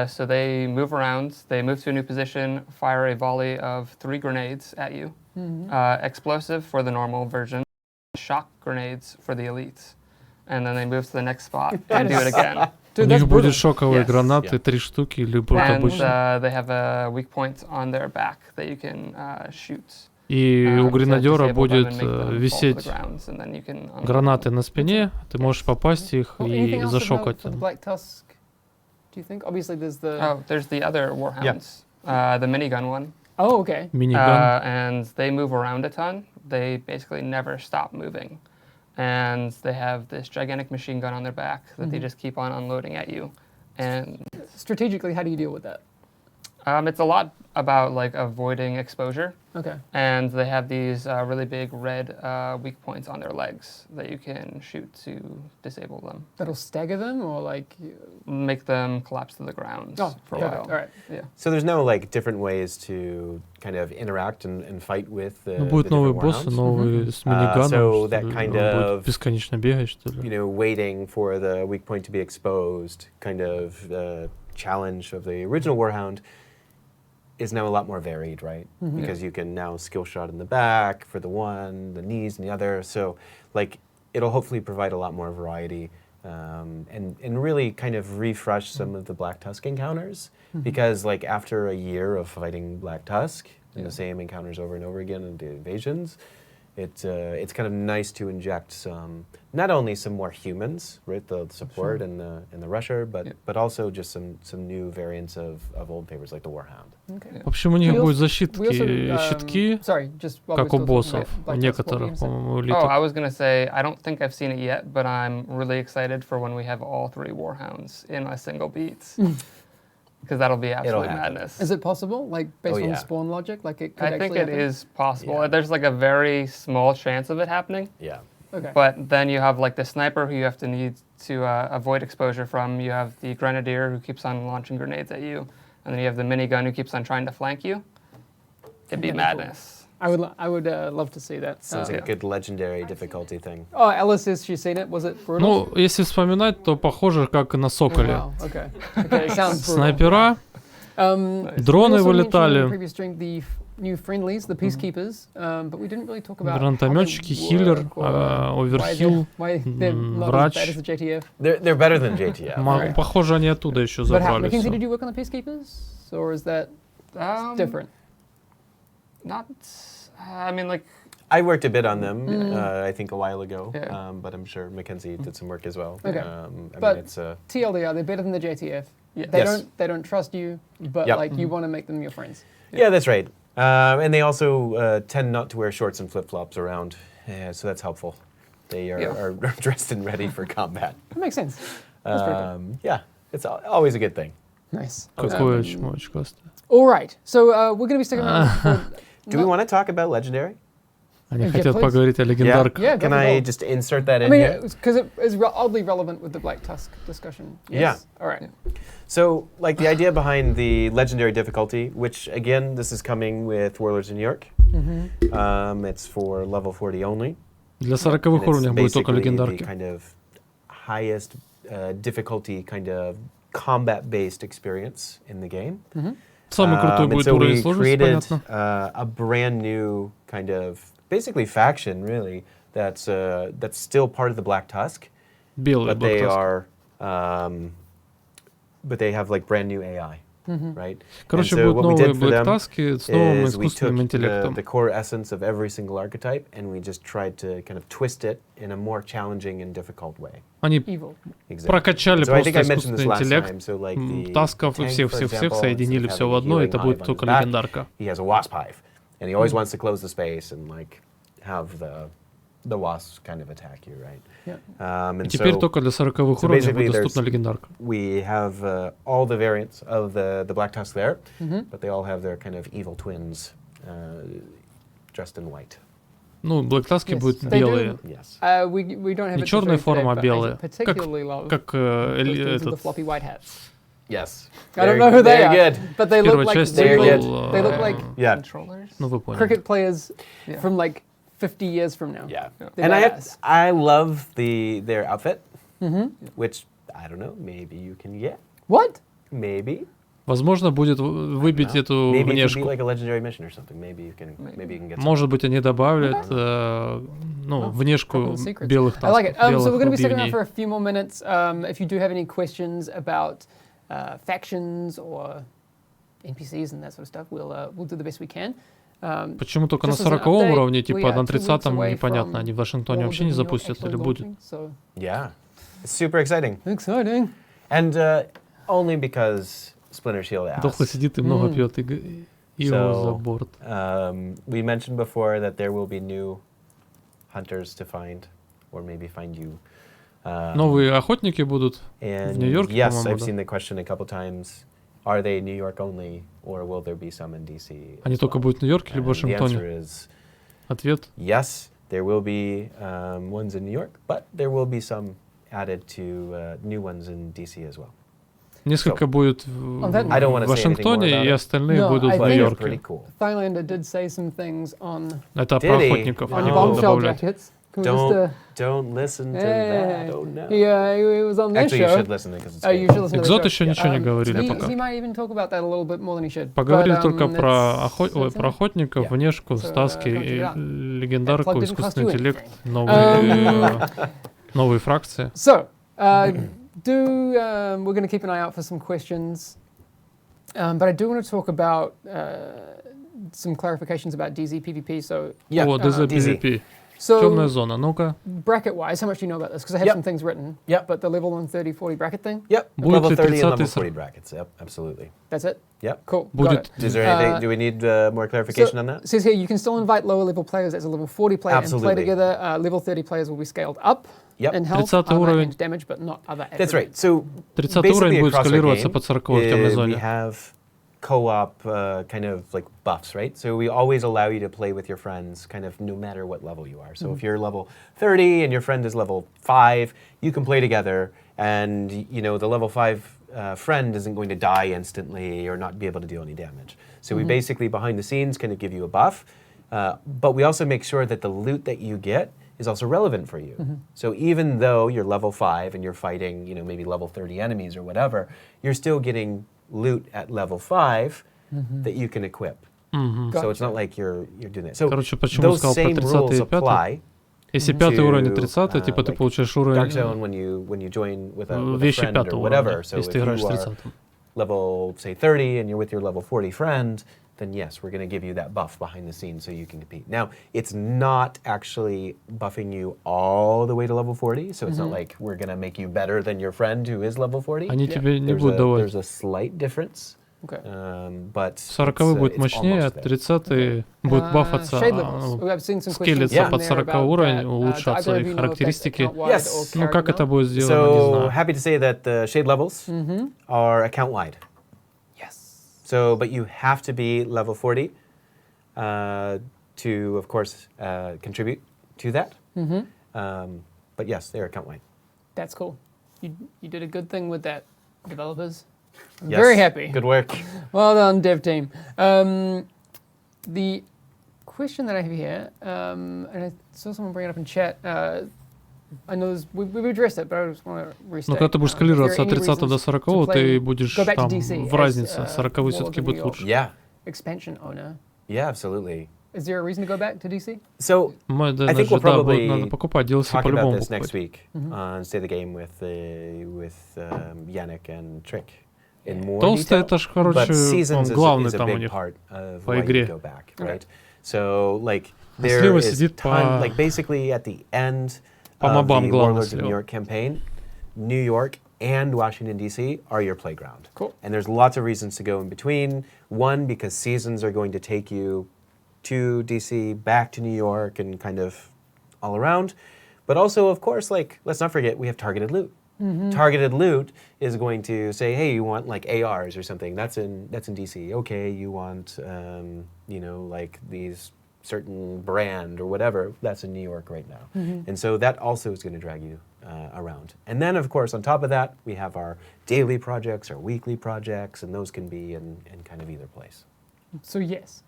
So they move around, they move to a new position, fire a volley of 3 grenades at you. Explosive for the normal version, shock grenades for the elites. And then they move to the next spot and do it again. У Dude, that's них brutal. будет шоковые Yes. гранаты, 3 штуки, или будет And обычно. they have a weak point on their back that you can shoot. И у to гренадера disable them будет and make them fall to the висеть grounds, and then you can unload гранаты them. на спине, ты можешь попасть их Well, anything и else to note зашокать. for the Black Tusk? Do you think? Obviously, there's the. Oh, there's the other Warhounds. The minigun one. Oh, okay. Миниган. And they move around a ton. They basically never stop moving. And they have this gigantic machine gun on their back that they just keep on unloading at you. And Strategically, how do you deal with that? it's a lot about like avoiding exposure. Okay. And they have these really big red weak points on their legs that you can shoot to disable them. That'll stagger them, or like. Make them collapse to the ground Oh, for a perfect. while. All right. Yeah. So there's no like different ways to kind of interact and fight with the, Ну, the будут новые different боссы, warhounds. новые с миниганом, so что that ли, kind он of, будет бесконечно бегать, что You ли. know, waiting for the weak point to be exposed, kind of challenge of the original Warhound is now a lot more varied, right? Because you can now skill shot in the back for the one, the knees in the other. So, like, it'll hopefully provide a lot more variety and really kind of refresh some of the Black Tusk encounters. Because like after a year of fighting Black Tusk, and the same encounters over and over again and the invasions, it's kind of nice to inject not only some more humans, right, the support and the rusher, but also just some new variants of old favorites like the Warhound. Okay. В общем, у них We будут also- щитки, Sorry, just while как we're у still talking боссов. about У Black Tusk, what were you некоторых, gonna say? по-моему, Oh, элиток. I was gonna say I don't think I've seen it yet, but I'm really excited for when we have all 3 Warhounds in a single beat, because that'll be absolute happen. madness. Is it possible, like based Oh, on yeah. spawn logic, like it could I think actually it happen? is possible. Yeah. There's like a very small chance of it happening, Yeah. Okay. but then you have like the sniper who you have to need to avoid exposure from. You have the grenadier who keeps on launching grenades at you, and then you have the minigun who keeps on trying to flank you. It'd be That'd be cool. madness. I would love to see that. Sounds like a good legendary difficulty thing. Oh, Ella says she's seen it. Was it brutal? Ну, если вспоминать, то похоже, как на Oh, Соколе. wow. Okay. Okay. It sounds brutal. Снайпера, We дроны also mentioned in the вылетали, previous stream the new friendlies, the peacekeepers, but we didn't really talk about гранатометчики, how they хиллер, work or оверхилл, why they're not врач. as bad as the JTF. They're better than JTF. Right. Похоже, они оттуда еще But how, забрали Mackenzie, did все. you work on the peacekeepers, or is that different? Not. I mean, like. I worked a bit on them, I think a while ago, Yeah. but I'm sure Mackenzie did some work as well. Okay. I But- mean, it's TLDR, they're better than the JTF. Yeah. They Yes. don't trust you, but Yep. like you want to make them your friends. yeah, that's right. And they also tend not to wear shorts and flip-flops around, so that's helpful. They are dressed and ready for combat. That makes sense. That's pretty cool. Yeah, it's always a good thing. Nice. Какое чмо очкастое. All right, so we're going to be sticking around. For Do we want to talk about Legendary? Они Yeah, хотят please. поговорить о легендарках. Yeah, Can go for I it. just insert that I in mean, here? because it is oddly relevant with the Black Tusk discussion. Yes? All right. So, like the idea behind the legendary difficulty, which again, this is coming with Warlords of New York. It's for level 40 only. Для 40-х And it's уровней будет только basically the легендарки. kind of highest difficulty, kind of combat-based experience in the game. Самый крутой And будет so уровень we сложности, created понятно. a brand new kind of basically faction, really. That's still part of the Black Tusk, Белый but they Black Tusk. are, but they have like brand new AI, right? Короче, And so будут what we новые did for Black them Tusk с новым is we took искусственным интеллектом. the core essence of every single archetype, and we just tried to kind of twist it in a more challenging and difficult way. Они Evil. Exactly. прокачали So I think просто I mentioned this искусственный last интеллект, time. So like the тасков и tank, всех for example, соединили instead of все в having одно, healing это hive будет on только his back, легендарка. he has a wasp hive, and he always wants to close the space and like have the wasps kind of attack you, right? Yeah. And И теперь so только для 40-х so уровней basically будет доступна there's- легендарка. we have all the variants of the Black Tusk there, but they all have their kind of evil twins dressed in white. Ну, Black Tusk Yes, будут they белые. Yes. We don't have Не it to черная show today, форма, а but I белая. particularly love Как those dudes with the этот, floppy white hats. Yes. I don't know who they Very are, good. but they в look первой like части Very really, good. they look like Yeah. Controllers. Ну, вы поняли. cricket players Yeah. from like 50 years from now. Yeah. They're And badass. I love their outfit, which I don't know. Maybe you can get. What? Maybe. Возможно, будет выбить No. эту Maybe it could be внешку. like a legendary mission or something. Maybe you can get. Может быть, они добавят Couple внешку of secrets. белых I like it. тасков, So we're going to be белых sticking around бивней. for a few more minutes. If you do have any questions about factions or NPCs and that sort of stuff, we'll do the best we can. Почему только на Just as an 40-м update, уровне, we типа are на 2 weeks 30-м away непонятно, from они в Вашингтоне Warlords вообще of не New York запустят actually или будет? launching, So Yeah. It's super exciting, exciting. and only because Splinter Shield Дохло asked. сидит и много пьет, и его за So, борт. we mentioned before that there will be new hunters to find, or maybe find you. Новые охотники будут. And Нью-Йорке, yes, по-моему, I've да? seen the question a couple times. Are they New York only, or will there be some in DC? Они as только well? будут в Нью-Йорке или в And the answer Вашингтоне? is Ответ. yes, there will be ones in New York, but there will be some added to new ones in DC as well. Несколько будет that I don't wanna в say anything more Вашингтоне, about и it. остальные No, будут I в think- They're Нью-Йорке. pretty cool. Thailander did say some things on Это Did про he? охотников, Oh. они bombshell будут добавлять. jackets. Can we just, Don't listen to that. Oh no. He was on this Actually, show. you should listen because it's Oh, you great. should listen to Экзот the еще show. ничего не говорили He пока. might even talk about that a little bit more than he should. Поговорили But, только про, it's про охотников, Yeah. внешку, So, стаски, come check и it out. легендарку, That plug didn't cost искусственный you интеллект, anything. новые фракции. So, we're going to keep an eye out for some questions. But I do want to talk about some clarifications about DZ PvP. So, Yeah. О, DZ DZ. PvP. Темная so зона. Ну-ка. bracket-wise, how much do you know about this? Because I have Yep. some things written. Yep. But the level 1, 30, 40 bracket thing, Yep. Будет Level ли 30 and 30-й level 40 brackets. Yep, absolutely. that's it? Yep. Cool. Got Будет it. Is there anything? Do we need more clarification on that? It says here you can still invite lower level players as a level 40 player and Absolutely. play together. Level 30 players will be scaled up Yep. in health, 30-й armor, уровень. and damage, but not other That's right. attributes. So 30-й basically уровень будет across our скалироваться game, под 40-й в темной we зоне. have co-op kind of like buffs, right? So we always allow you to play with your friends kind of no matter what level you are. So if you're level 30 and your friend is level 5, you can play together and you know the level 5 friend isn't going to die instantly or not be able to deal any damage. So we basically behind the scenes kind of give you a buff, but we also make sure that the loot that you get is also relevant for you. So even though you're level 5 and you're fighting, you know, maybe level 30 enemies or whatever, you're still getting loot at level 5 that you can equip. So it's not like you're doing it. So Короче, почему those сказал про same 30-й rules и 5-й? apply. Если 5-й уровень и to, 30-й, типа ты like получаешь Dark уровень Zone when you join with a вещи friend or 5-го whatever. уровня, So если if ты играешь you в are 30-м. level say 30 and you're with your level 40 friend, then yes, we're going to give you that buff behind the scenes so you can compete. Now, it's not actually buffing you all the way to level 40, so it's not like we're going to make you better than your friend who is level 40. Они тебе не There's будут давать. there's a slight difference, Okay. but 40-й будет it's мощнее, а almost there. 30-й будет бафаться, Shade levels. I've seen some questions скелется in под there 40 about уровень, that. Do улучшаться either of их you know if that's характеристики. account-wide Yes. or Ну, как это character будет сделано, не So знаю. happy to say that the shade levels are account-wide. mode? Yes. So, but you have to be level 40 to, of course, contribute to that. But yes, they're account-wide. That's cool. You did a good thing with that, developers. I'm Yes. very happy. Good work. Well done, dev team. The question that I have here, and I saw someone bring it up in chat. I know we've addressed it, but I just want to restate. Но когда ты будешь Is there скалироваться от any 30 до reasons 40, to ты play- будешь go back to там DC в as, разнице. 40 Warlords все-таки of будет New York? лучше. Yeah. Expansion owner. Yeah, absolutely. Is there a reason to go back to DC? So Мы, да, I think we'll да, probably надо покупать, DLC talk about по-любому this next покупать. week on Stay the Game with Yannick and Trick in more Толстый detail. это ж, But короче, seasons он главный is a там у big них. part of по why игре. you go back, Okay. right? So like А there слева is сидит ton, по- like basically at the end По of мобам the главный Warlords of New слева. York campaign, New York and Washington D.C. are your playground. Cool. And there's lots of reasons to go in between. One, because seasons are going to take you to DC, back to New York, and kind of all around. But also, of course, like let's not forget we have targeted loot. Targeted loot is going to say, hey, you want like ARs or something. That's in DC. Okay, you want you know like these certain brand or whatever. That's in New York right now. And so that also is going to drag you around. And then, of course, on top of that, we have our daily projects, our weekly projects, and those can be in kind of either place. So yes.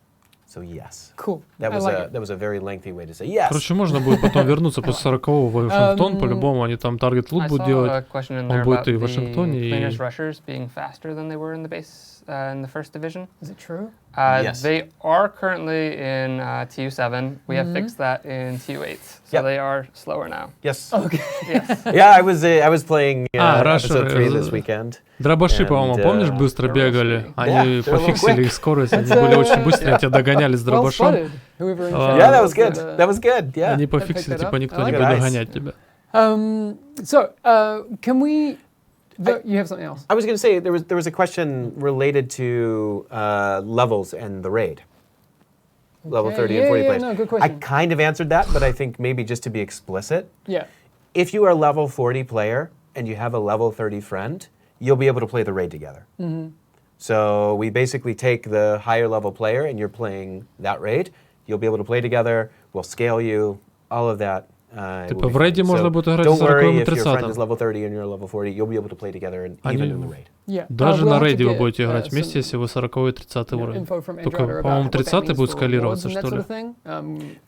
So yes. Cool. That I was like a it. that was a very lengthy way to say yes. Короче, можно будет потом вернуться после 40-го в Вашингтон, по-любому они там таргет лут I будут saw a делать. question in Он there будет about и в the Вашингтоне, и... cleaners rushers being faster than they were in the base in the first division. Is it true? Yes. They are currently in TU7. We have fixed that in TU8, so Yep. they are slower now. Yes. Okay. Yes. Yeah, I was playing Rusher, episode 3 this weekend. Дробаши, And, по-моему, помнишь, быстро they're бегали? real Они Yeah, they're a little пофиксили quick. их скорость, они были очень быстрые, они тебя догоняли с Well дробашом. spotted. Whoever in chat Yeah, that was said, good. That was good. Yeah. Они picked пофиксили, that типа up. никто I не like будет it. догонять тебя. Can we? You have something else? I was going to say there was a question related to levels and the raid. Level Okay, 30 and 40 yeah, players. no, good I question. kind of answered that, but I think maybe just to be explicit, Yeah. if you are a level 40 player and you have a level 30 friend, you'll be able to play the raid together. So we basically take the higher level player and you're playing that raid. You'll be able to play together. We'll scale you, all of that. It Типа will be в рейде fun. можно So будет играть don't с 40 worry и if your friend 30. is level 30 and you're level 40, you'll be able to play together and even in the raid. Yeah. Даже We'll на have to рейде вы get, будете играть вместе, some, если вы 40 и 30 уровень. info from Только, Android about по-моему, what that 30 means будет for скалироваться, rewards and that что ли. sort of thing.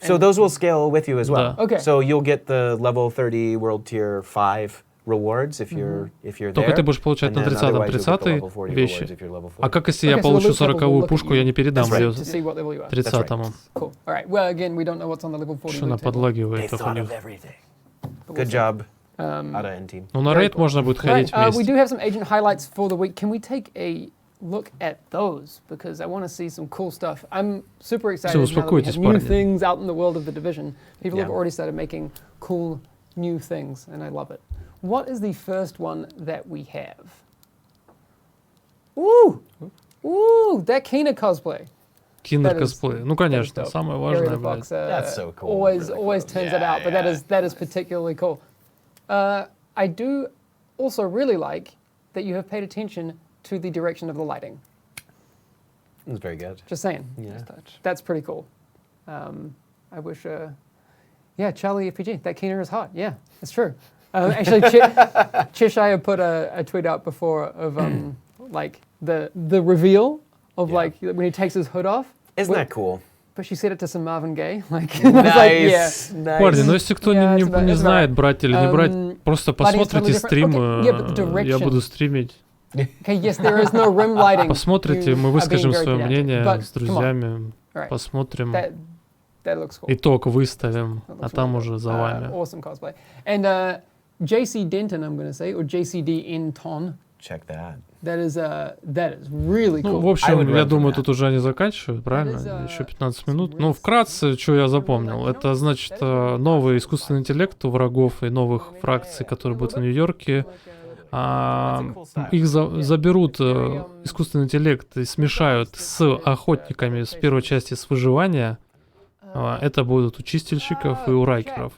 So And- those will scale with you as well. Да. Okay. So you'll get the level 30 world tier 5 rewards if you're Только there. ты будешь получать and на then 30-м otherwise you'll get the 30 level 40 вещи. rewards if you're level 40. А как если я Okay, so the получу loot table will 40-ую look at пушку, you. я не передам That's right. ее to see what level you are. 30-му? Cool. All right. Well, again, we don't know what's on the level 40 Что она loot table. подлагивает They так у thought них. of everything. But we'll Good see. job, Um, Ada and team. Ну, на Very рейд cool. можно будет Right, ходить we вместе. do have some agent highlights for the week. Can we take a look at those? Because I want to see some cool stuff. I'm super excited now that we успокойтесь, have new парни. things out in the world of the division. People have Yeah. already started making cool new things, and I love it. What is the first one that we have? Ooh! Ooh! That Kina cosplay. Киндер That is- косплей. Ну, that is конечно, dope. самое Area важное, of the блядь. Fox, That's so cool. Always Really turns cool. it out, but Yeah, that is particularly cool. I do also really like that you have paid attention to the direction of the lighting. It was very good. Just saying, Yeah. that's pretty cool. I wish, yeah, Charlie FPG, that Keener is hot. Yeah, it's true. Actually, Cheshire put a tweet out before of like the reveal of Yeah. like when he takes his hood off. Isn't that cool? But she said it to some Marvin Gaye, like, I was like, yeah. Nice. Парни, ну если кто Yeah, не it's about- не it's знает, about- брать или не брать, просто lighting is totally посмотрите different. стрим, Okay, yeah, but the я direction. буду стримить. Okay, yes, there is no rim lighting. Посмотрите, You мы are выскажем being very свое pedantic. мнение But, с come on. друзьями, All right. посмотрим, That looks cool. итог выставим, That а looks там really уже good. за вами. Awesome cosplay. And JC Denton, I'm going to say, or JCD Denton. Check that. That is really Ну, cool. в I общем, would я run думаю, from тут уже они заканчивают, правильно? is, Еще 15 some минут. really Ну, вкратце, что я запомнил, like, это значит новый искусственный интеллект у врагов и новых фракций, которые будут в Нью-Йорке. Их заберут, искусственный интеллект, и смешают с охотниками с первой части, с выживания. Это будут у чистильщиков и у райкеров.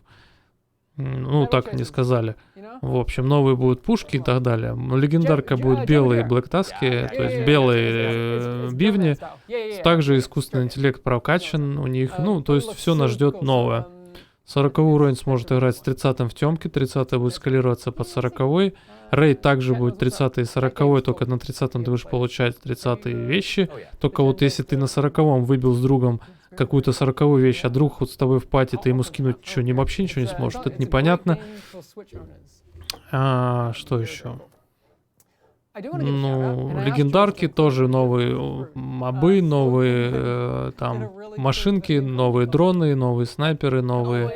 Ну, так они сказали. В общем, новые будут пушки и так далее. Легендарка будет белые блэктаски, то есть белые бивни. Также искусственный интеллект прокачан у них. Ну, то есть все нас ждет новое. 40 уровень сможет играть с 30-м в темке, 30-й будет скалироваться под 40-й. Рейд также будет 30-й и 40-й, только на 30-м ты будешь получать 30-е вещи. Только вот если ты на 40-м выбил с другом какую-то 40-ю вещь, а друг вот с тобой в пати, ты ему скинуть что, вообще ничего не сможет, это непонятно. Что еще? Ну, легендарки тоже новые мобы, новые там машинки, новые дроны, новые снайперы, новые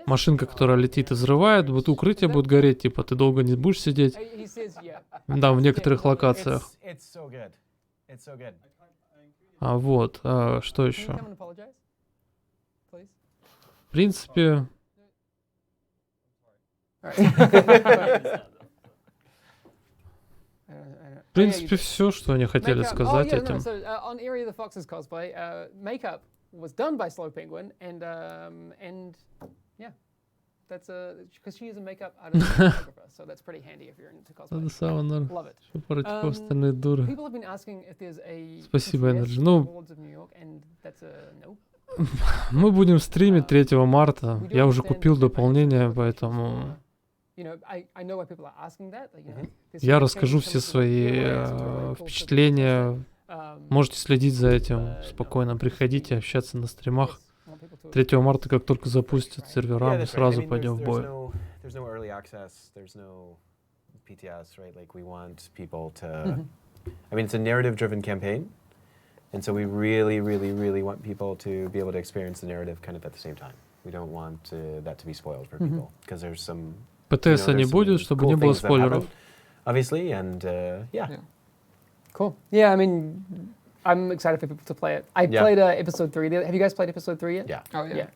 машинка, которая летит и взрывает, вот укрытие будет гореть, типа ты долго не будешь сидеть. Да, в некоторых локациях. Вот, что еще? В принципе, все, что они хотели сказать этим. On Area of the Fox's cosplay, makeup was done by Slow Penguin, and yeah, that's because she is a makeup artist and photographer, so that's pretty handy if you're into cosplay. Love it. Что против остальные дуры. People have been asking if there's a Спасибо, PTS Energy. Ну, Awards of New York, and that's a no. мы будем стримить 3 марта. Я уже купил дополнение, поэтому я расскажу все свои впечатления. Можете следить за этим спокойно. Приходите, общаться на стримах. 3 марта, как только запустят сервера, мы сразу пойдем в бой. It's a narrative-driven campaign. And so we really, really, really want people to be able to experience the narrative kind of at the same time. We don't want that to be spoiled for people because there's some. ПТС не будет, чтобы не было спойлеров. Obviously, and yeah. Cool. Yeah, I mean, I'm excited for people to play it. I played episode 3. Have you guys played episode 3 yet? Yeah. Oh yeah.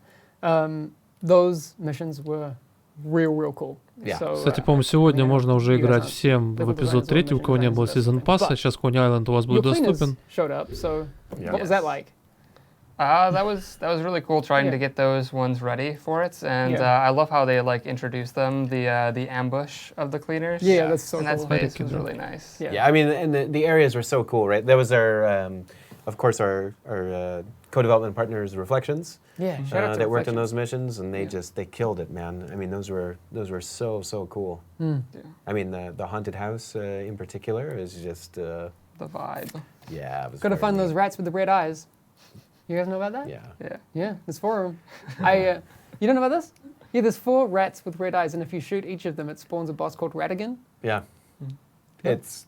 Those missions were real cool. Yeah. So, Кстати, по-моему, сегодня можно уже играть всем в эпизод 3, у кого не было сезон пасса. Сейчас Кони Айленд у вас будет доступен. Showed up, so what was that like? That was really cool trying to get those ones ready for it, and I love how they like introduced them, the ambush of the cleaners. Yeah, that's so and cool. that space was really nice. Yeah, I mean, and the areas were so cool, right? That was our of course, our co-development partners, Reflections, Yeah, shout out to that worked on Reflections. those missions, and Yeah. they killed it, man. I mean, those were so cool. Mm. Yeah. I mean, the haunted house in particular is just The vibe. yeah. It was Got to very find those neat. rats with the red eyes. You guys know about that? Yeah. Yeah. Yeah, there's 4 of them. You don't know about this? Yeah, there's 4 rats with red eyes, and if you shoot each of them, it spawns a boss called Ratigan. Yeah. Yeah. It's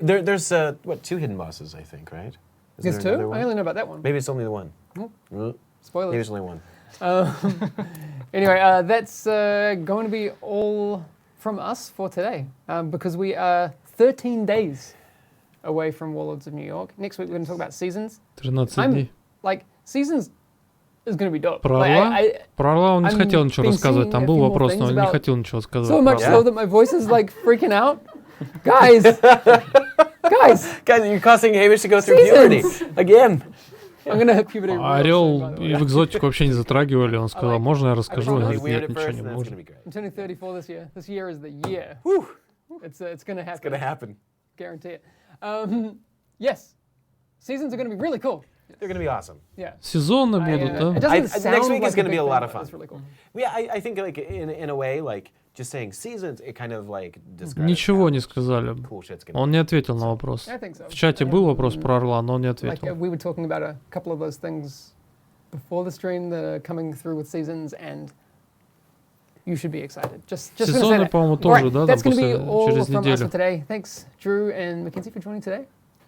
there's what 2 hidden bosses, I think, right? Is There's there 2? another I one? only know about that one. Maybe it's only the one. Oh. Maybe Spoilers. there's only one. Anyway, that's going to be all from us for today, because we are 13 days away from Warlords of New York. Next week we're going to talk about Seasons. 13 дней. Like, Seasons is going to be dope. Про Like, Орла? Про Орла он не I'm хотел ничего been рассказывать. seeing Там a был few more вопрос, things но он не about- хотел ничего сказать. so much Yeah. so that my voice is like freaking out. Guys! Guys! Guys, you're causing Hamish to go through puberty Seasons! again. I'm going to have puberty real soon, Орел by the и way. в экзотику вообще не затрагивали. Он сказал, like- можно я расскажу? I Он promise. It'll be говорит, weird нет, at ничего first, не and then it's можно. gonna be great. I'm turning 34 this year. This year is the year. Whew. It's going to happen. It's gonna happen. Guarantee it. Yes. Seasons are going to be really cool. They're gonna be awesome. Yeah. Сезоны I, будут, it да? doesn't Next sound week like is gonna a be big a lot thing, of but it's fun. really cool. Yeah, I think like in a way, like just saying seasons, it kind of like describes Ничего how не сказали. cool shit's gonna Он не ответил на вопрос. I think so. В чате был вопрос про Орла, но он не Like ответил. we were talking about a couple of those things before the stream that are coming through with Seasons, and you should be excited. Just gonna say Сезоны, that. по-моему, All тоже, right, да, that's там going to be после, all через from us for неделю. today. Thanks, Drew and Mackenzie, for joining today.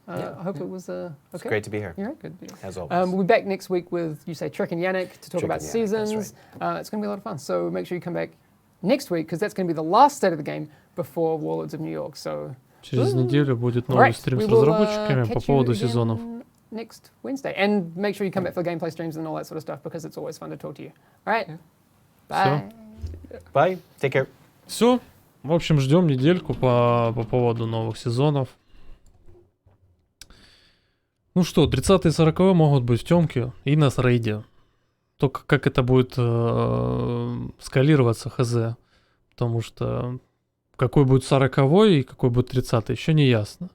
Yeah. I hope it was It's okay. great to be here, You're right. Good deal. as always. We'll be back next week with, you say, Trick and Yannick to talk Trick about and Yannick, that's Seasons. It's going to be a lot of fun. So make sure you come back next week, because that's going to be the last state of the game before Warlords of New York. So, Через неделю будет all новый right, стрим we с will разработчиками по catch поводу you again сезонов. next Wednesday. And make sure you come back for gameplay streams and all that sort of stuff, because it's always fun to talk to you. All right. Yeah. Bye. Bye. Take care. Все. В общем, ждем недельку по поводу новых сезонов. Ну что, 30 и 40 могут быть в темке и на рейде. Только как это будет скалироваться, хз. Потому что какой будет 40 и какой будет 30 еще не ясно.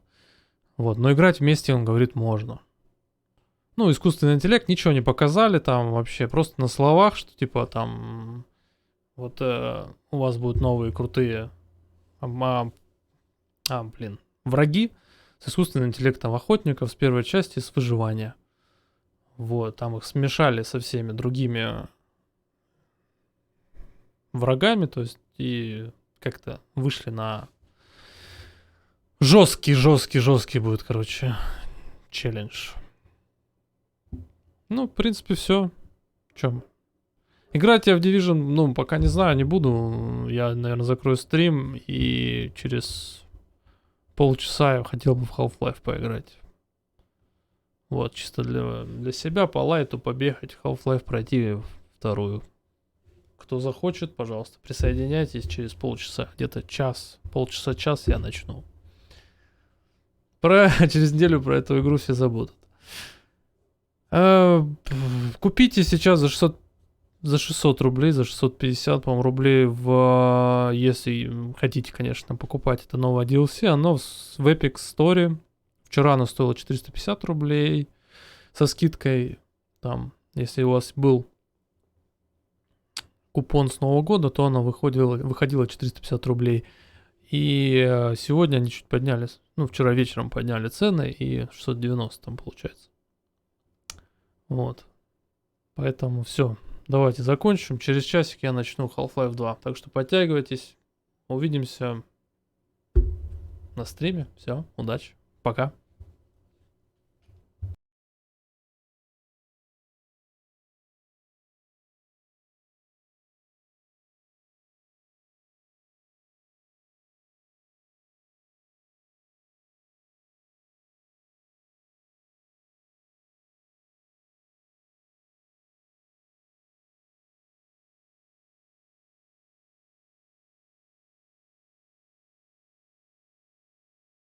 Вот. Но играть вместе, он говорит, можно. Ну, искусственный интеллект ничего не показали там вообще. Просто на словах, что типа там... Вот у вас будут новые крутые враги с искусственным интеллектом охотников с первой части, с выживания. Вот, там их смешали со всеми другими врагами, то есть и как-то вышли на жесткий будет, короче, челлендж. Ну, в принципе, все. Чем? Играть я в Division, ну, пока не знаю, не буду. Я, наверное, закрою стрим, и через полчаса я хотел бы в Half-Life поиграть. Вот, чисто для себя, по лайту побегать, Half-Life пройти вторую. Кто захочет, пожалуйста, присоединяйтесь через полчаса, где-то полчаса-час я начну. Через неделю про эту игру все забудут. Купите сейчас за 600 рублей, за 650, по-моему, рублей, если хотите, конечно, покупать это новое DLC, оно в Epic Store. Вчера оно стоило 450 рублей со скидкой. Там, если у вас был купон с Нового года, то оно выходило 450 рублей. И сегодня они чуть поднялись. Ну, вчера вечером подняли цены, и 690 там получается. Вот. Поэтому все. Давайте закончим. Через часик я начну Half-Life 2. Так что подтягивайтесь. Увидимся на стриме. Все. Удачи. Пока.